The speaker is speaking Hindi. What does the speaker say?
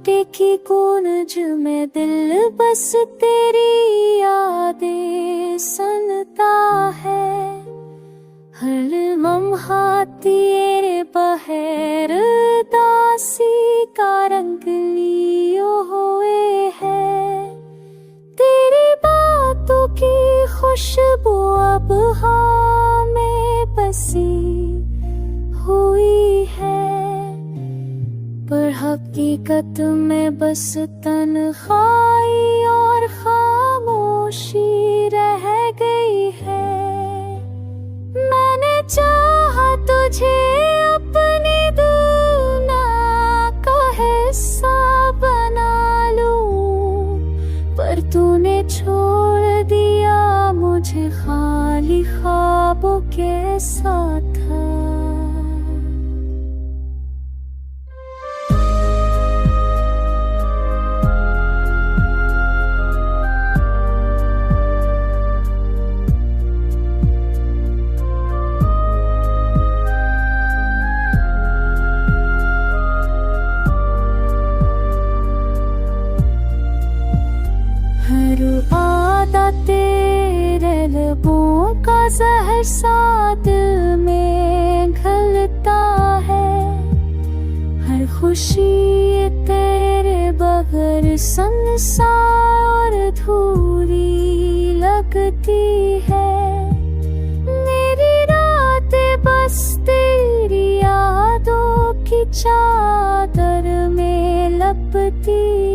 मिट्टी की गूंज में दिल बस तेरी यादें सुनता है। हर लम्हा तेरे बहर दासी का रंग लियो हुए है। तेरी बातों की खुशबू अब हमें बसी हुई है, पर हकीकत में बस तन्हाई और खामोशी रह गई है। मैंने चाहा तुझे अपनी दुनिया का हिस्सा बना लूं, पर तूने छोड़ दिया मुझे खाली ख्वाबों के साथ। हर आदा तेरे लबों का जहर साथ में घलता है। हर खुशी तेरे बगैर संसार अधूरी लगती है। मेरी रातें बस तेरी यादों की चादर में लपटी